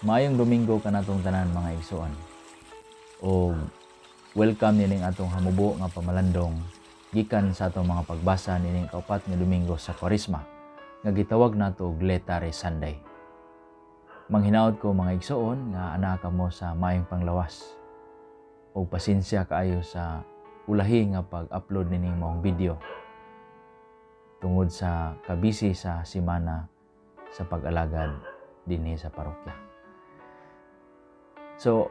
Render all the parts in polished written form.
Maayong Domingo kanatong tanan mga igsoon. O welcome nining atong hamubo nga pamalandong gikan sa atong mga pagbasa nining kaupat nga Domingo sa Kwaresma nga gitawag nato og Letare Sunday. Manghinaot ko mga igsoon nga anaa kamo sa maayong panglawas. O pasensya kaayo sa ulahi nga pag-upload nining maong video tungod sa kabisi sa simana sa pag-alagad dinhi sa parokya. So,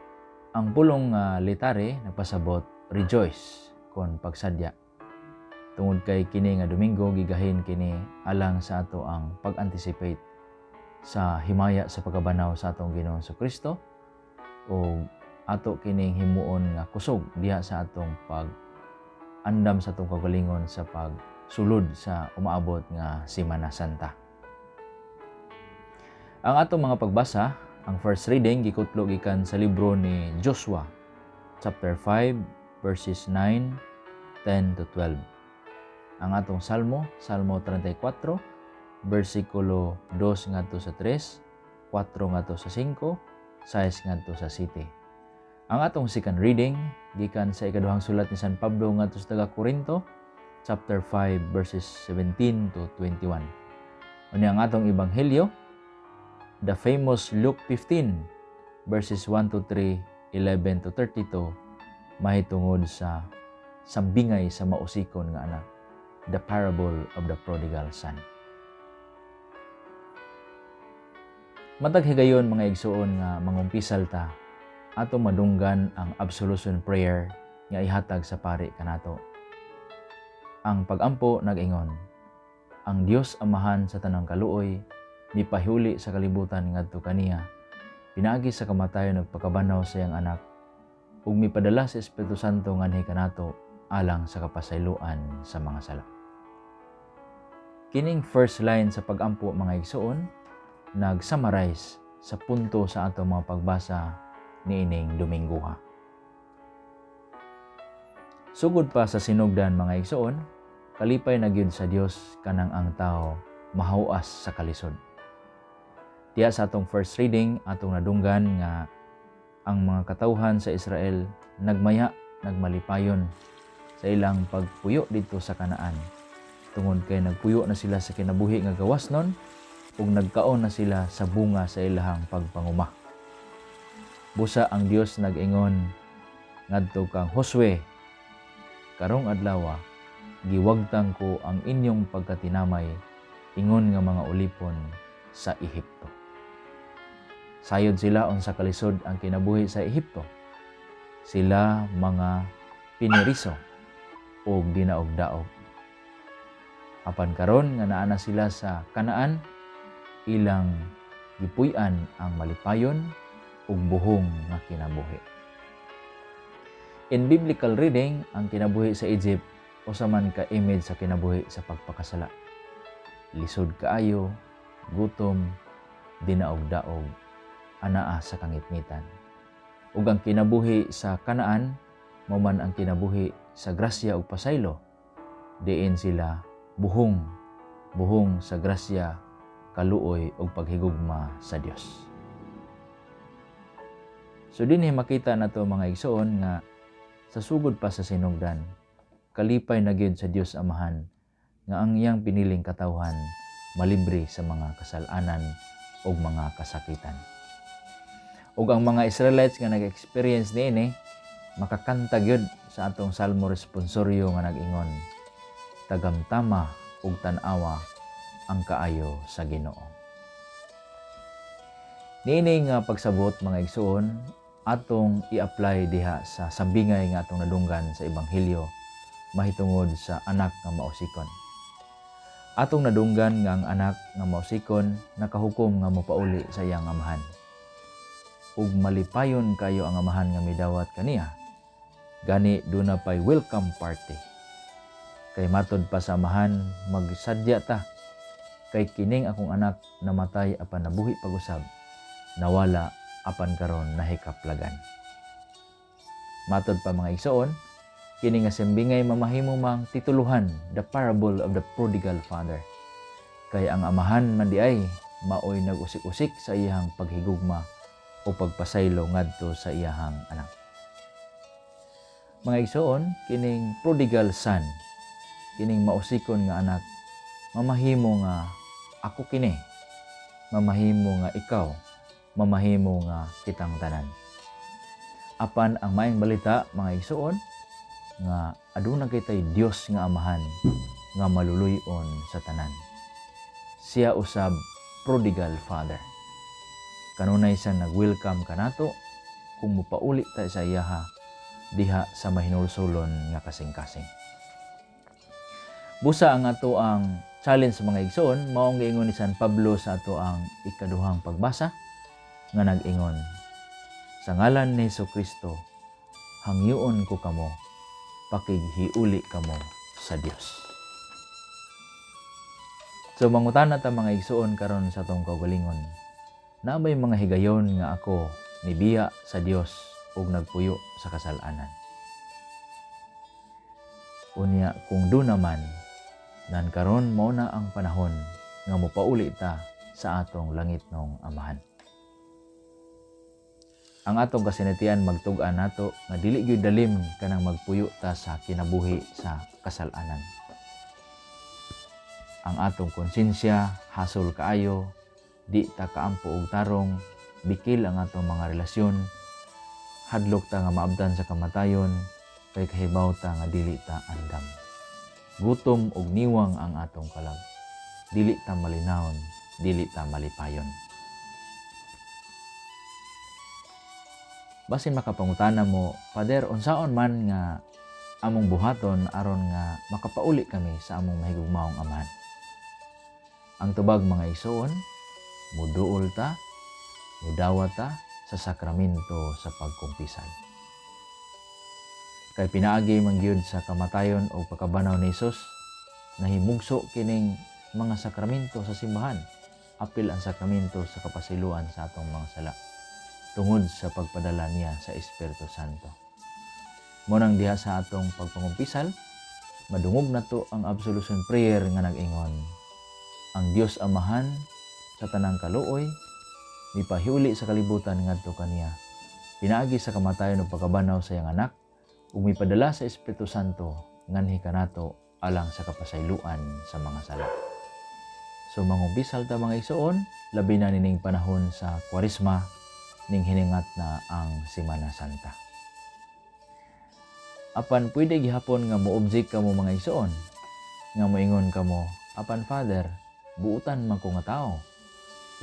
ang pulong letare nagpasabot rejoice kon pagsadya. Tungod kay kini nga Domingo gigahin kini alang sa ato ang pag-anticipate sa himaya sa pagkabanaw sa atong Ginoong Kristo o ato kining himuon nga kusog diha sa atong pag-andam sa atong kagalingon sa pagsulod sa umaabot nga Semana Santa. Ang atong mga pagbasa, ang first reading gikutlo gikan sa libro ni Joshua, chapter 5, verses 9, 10 to 12. Ang atong Salmo 34, versikulo 2 ngadto sa 3, 4 ngadto sa 5, 6 ngadto sa 7. Ang atong second reading gikan sa ikaduhang sulat ni San Pablo ngadto sa taga-Korinto, chapter 5, verses 17 to 21. Unya ang atong ebanghelyo, the famous Luke 15, verses 1 to 3, 11 to 32, mahitungod sa sambingay sa mausikon nga anak, the parable of the prodigal son. Matag higayon mga igsoon nga mangumpisal ta, ato madunggan ang absolution prayer nga ihatag sa pari kanato. Ang pagampo nag-ingon, ang Dios Amahan sa tanang kaluoy, mipahuli sa kalibutan ngadto kaniya, pinaagi sa kamatayon ug pagkabanaw sa iyang anak, ug mipadala sa Espiritu Santo nganhi kanato alang sa kapasayloan sa mga sala. Kining first line sa pagampo mga igsoon nag-summarize sa punto sa atong mga pagbasa niining Dominguha. Sugod pa sa sinugdan mga igsoon, kalipay na gyud sa Dios kanang ang tao mahuas sa kalisod. Diya sa atong first reading, atong nadunggan nga ang mga katawhan sa Israel nagmalipayon sa ilang pagpuyo dito sa Kanaan. Tungod kay nagpuyo na sila sa kinabuhi nga gawasnon ug nagkaon na sila sa bunga sa ilahang pagpanguma. Busa ang Dios nag-ingon ngadto kang Josue, karong adlaw giwagtang ko ang inyong pagkatinamay ingon nga mga ulipon sa Ehipto. Sayod sila unsa kalisod ang kinabuhi sa Ehipto. Sila mga piniriso o dinaog-daog. Apan karon nga naa na sila sa Kanaan, ilang gipuy-an ang malipayon ug buhong nga kinabuhi. In biblical reading, ang kinabuhi sa Egypt usa man ka image sa kinabuhi sa pagpakasala. Lisod kaayo, gutom, dinaog-daog, anaa sa kangitngitan. Ug ang kinabuhi sa Kanaan, mao man ang kinabuhi sa grasya ug pasaylo. Diin sila buhong sa grasya, kaluoy ug paghigugma sa Dios. So dinhi makita nato mga igsoon nga sa sugod pa sa sinugdan, kalipay na gyud sa Dios Amahan nga ang iyang piniling katawhan malibre sa mga kasalanan ug mga kasakitan. Ug ang mga Israelites nga nag-experience niini makakanta gyud sa atong Salmo responsoryo nga nag-ingon, tagamtama ug tan-awa ang kaayo sa Ginoo. Niini nga pagsabot mga igsoon atong i-apply diha sa sambingay nga atong nadunggan sa ebanghelyo mahitungod sa anak nga mausikon. Atong nadunggan nga ang anak nga mausikon nakahukom nga mopauli sa iyang amahan. Ug malipayon kayo ang amahan nga midawat kaniya. Gani duna pay welcome party. Kay matod pa sa amahan magsadya ta. Kay kining akong anak namatay apan nabuhi pag-usab. Nawala apan karon nahikaplagan. Matod pa mga igsoon, kini nga sembingay mamahimo mang tituluhan the parable of the prodigal father. Kay ang amahan man di ay maoy nag-usik-usik sa iyang paghigugma o pagpasaylo ngadto sa iyahang anak. Mga igsoon, kining prodigal son, kining mausikon nga anak, mamahimo nga ako kini, mamahimo nga ikaw, mamahimo nga kitang tanan. Apan ang maayong balita, mga igsoon, nga aduna kitay Dios nga amahan nga maluluyon sa tanan. Siya usab prodigal father. Kanunay siya nag-welcome kanato kung mupauli ta sa iyaha diha sa mahinulsulon nga kasing-kasing. Busa ang ato ang challenge mga igsoon, maong giingon ni San Pablo sa ato ang ikaduhang pagbasa nga nag-ingon, sa ngalan ni Jesucristo, hangyoon ko kamo, pakighiuli kamo sa Dios. So mangutana ta mga igsoon karon sa atong kaugalingon, na may mga higayon nga ako nibiya sa Dios ug nagpuyo sa kasalanan. Unya kung do naman, nan karon mao na ang panahon nga mopauli ta sa atong langitnong amahan. Ang atong kasinatian magtug-an nato nga dili gyud dalim kanang magpuyo ta sa kinabuhi sa kasalanan. Ang atong konsensya hasol kaayo, di ta kaampo og tarong, bikil ang atong mga relasyon, hadlok ta nga maabdan sa kamatayon, kay kahibaw ta nga dili ta andam. Gutom og niwang ang atong kalag, dili ta malinawon, dili ta malipayon. Basin makapangutana mo, Pader, unsaon man nga among buhaton aron nga makapauli kami sa among mahigugmaong amahan? Ang tubag mga igsoon, muduol ta, mudawat ta sa sakramento sa pagkumpisal. Kay pinaagi man gyud sa kamatayon o pagkabanaw ni Hesus, nahimugso kining mga sakramento sa simbahan, apil ang sakramento sa kapasiluan sa atong mga sala, tungod sa pagpadala niya sa Espiritu Santo. Munang diha sa atong pagpangumpisal, madungog na to ang absolution prayer nga nag-ingon, ang Dios Amahan sa tanang kaluoy, mipahiuli sa kalibutan ngadto kaniya, pinaagi sa kamatayon ug pagkabanaw sa iyang anak, ug mipadala sa Espiritu Santo nganhi kanato alang sa kapasayloan sa mga sala. So mangumpisal ta mga igsoon, labi na nining panahon sa Kwaresma ning hiningat na ang Semana Santa. Apan pwede gihapon nga moobjek kamo mga igsoon, nga moingon kamo, apan Father, buutan man ko nga tao.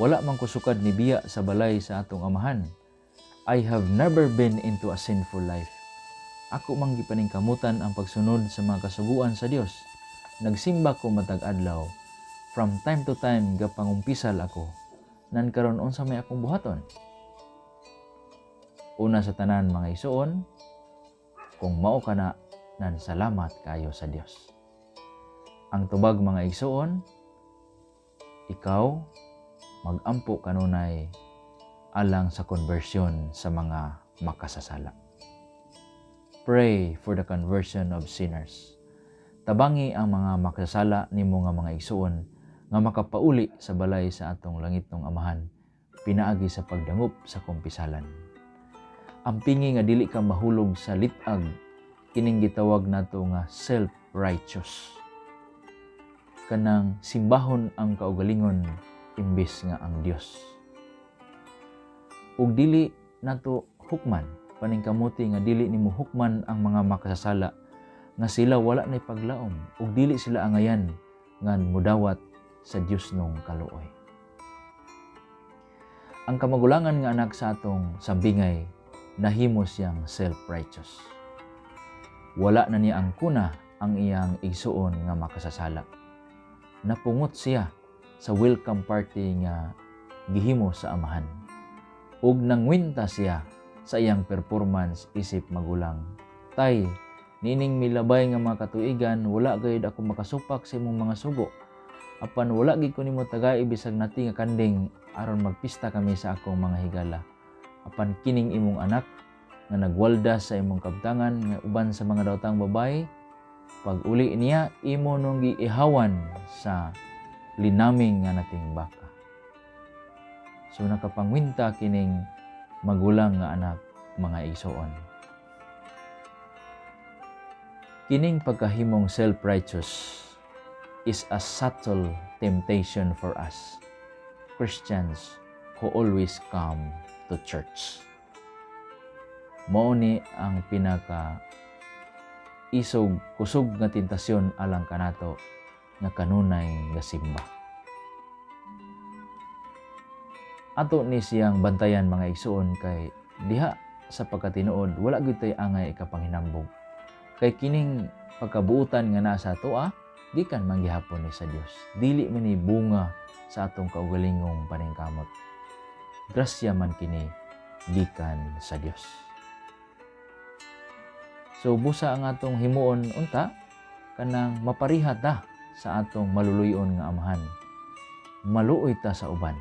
Wala man ko sukad ni biya sa balay sa atong amahan. I have never been into a sinful life. Ako man gipaningkamutan ang pagsunod sa mga kasuguan sa Dios. Nagsimba ko matag adlaw. From time to time gapangumpisal ako. Nan karon unsa may akong buhaton? Una sa tanan mga igsoon, kung mao kana, nan salamat kayo sa Dios. Ang tubag mga igsoon, ikaw magampo kanunay alang sa conversion sa mga makasasala. Pray for the conversion of sinners. Tabangi ang mga makasasala nimo nga mga igsoon nga makapauli sa balay sa atong langitnong amahan, pinaagi sa pagdangup sa kumpisalan. Ampingi nga dili ka mahulog sa litag, kining gitawag nato nga self-righteous. Kanang simbahon ang kaugalingon imbis nga ang Dios. Ug dili nato hukman, paningkamuti nga dili nimo hukman ang mga makasasala nga sila wala nay paglaom ug dili sila angayan nga mudawat sa Dios nung kaluoy. Ang kamagulangan nga anak sa atong sambingay nahimo siyang self-righteous. Wala na niya ang kuna ang iyang igsuon nga makasasala. Napungot siya sa welcome party nga gihimo sa amahan. Ug nangwinta siya sa iyang performance isip magulang. Tay, nining milabay nga mga katuigan, wala gayud ako makasupak sa imong mga sugo. Apan wala gid ko nimo tagay bisag nati nga kanding aron magpista kami sa akong mga higala. Apan kining imong anak nga nagwalda sa imong kabtangan nga uban sa mga dawtang babae, pag uli niya, imo nung giihawan sa linaming nga nating baka. So nakapangwinta kining magulang nga anak, mga igsoon. Kining pagkahimong self-righteous is a subtle temptation for us Christians who always come to church. Mao ni ang pinaka kusog nga tentasyon alang kanato nga kanunay nga simba. Ato ni siyang bantayan mga igsoon kay diha sa pagkatinuod wala gyud tay angay ikapanghinambog. Kay kining pagkabuutan nga nasa atoa gikan man gihapon ni sa Dios. Dili man ni bunga sa atong kaugalingong paningkamot. Grasya man kini gikan sa Dios. So busa ang atong himuon unta kanang mapariha ta sa atong maluluyon nga amahan. Maluoy ta sa uban.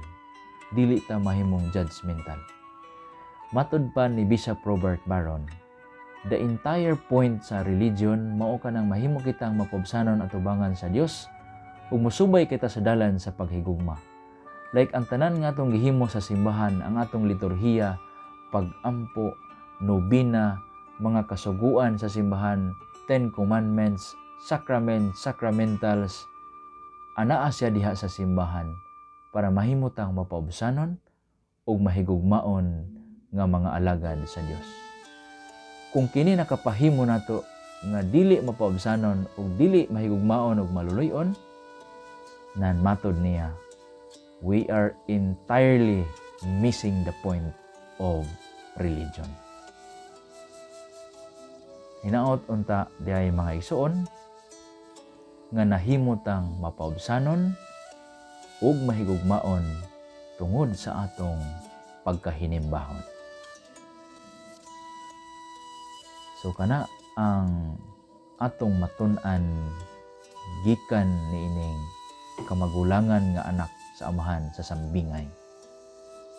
Dili ta mahimong judgmental. Matud pa ni Bishop Robert Barron, the entire point sa religion mao kanang mahimo kitang mapobsanon at ubangan sa Dios ug musubay kita sa dalan sa paghigugma. Like ang tanan nga atong gihimo sa simbahan, ang atong liturhiya, pag-ampo, nobina, mga kasuguan sa simbahan, 10 Commandments, sacraments, sacramentals, anaa siya diha sa simbahan para mahimutang mapaubsanon ug mahigugmaon nga mga alagad sa Dios. Kung kini nakapahimo nato nga dili mapaubsanon ug dili mahigugmaon ug maluluyon, nan matod niya, we are entirely missing the point of religion. Hinaot unta diay mga igsoon nga nahimutang mapaubsanon ug mahigugmaon tungod sa atong pagkahinimbahon. So kana ang atong matun-an gikan niining kamagulangan nga anak sa amahan sa sambingay.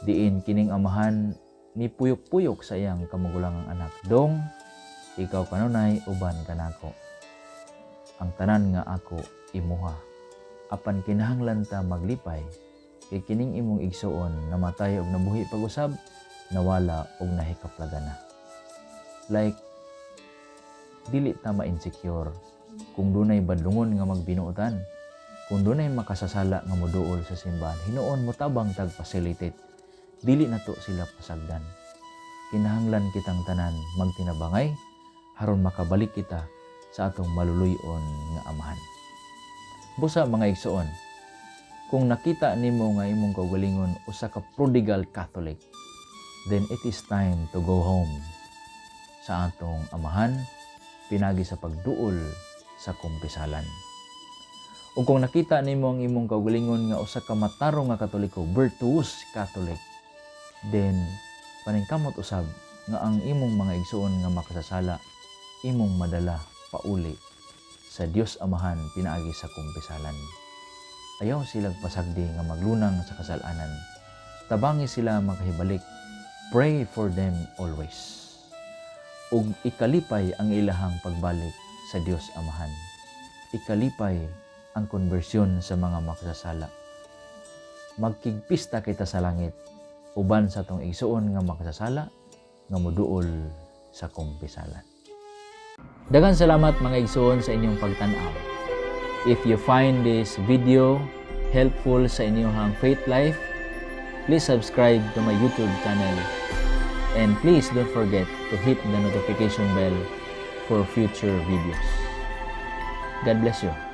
Diin kining amahan ni puyok-puyok sa iyang kamagulangang anak. Dong, ikaw kanunay uban kanako. Ang tanan nga ako imuha. Apan kinahanglan ta maglipay kay kining imong igsuon namatay og nabuhi pag-usab, nawala og nahikaplagana. Like dili ta ma-insecure kung dunay badlungon nga magbinuotan, kung dunay makasasala nga moduol sa simbahan, hinuon mo tabang tag-facilitate, dili nato sila pasagdan. Kinahanglan kitang tanan magtinabangay haron makabalik kita sa atong maluluyon nga amahan. Busa mga igsoon, kung nakita nimo nga imong kaugalingon usa ka prodigal Catholic, then it is time to go home sa atong amahan pinagi sa pagduol sa kumpisalan. O kung nakita nimo ang imong kaugalingon nga usa ka matarong nga Katoliko, virtuous Catholic, then paningkamot usab nga ang imong mga igsoon nga makasasala imong madala pauli sa Dios Amahan pinaagi sa kumpisalan. Ayaw silang pasagdi nga maglunang sa kasalanan. Tabangi sila makahibalik. Pray for them always. Ug ikalipay ang ilahang pagbalik sa Dios Amahan. Ikalipay ang konbersyon sa mga makasasala. Magkigpista kita sa langit uban sa tong igsuon nga makasasala nga moduol sa kumpisalan. Daghang salamat mga igsoon sa inyong pagtan-aw. If you find this video helpful sa inyong faith life, please subscribe to my YouTube channel and please don't forget to hit the notification bell for future videos. God bless you.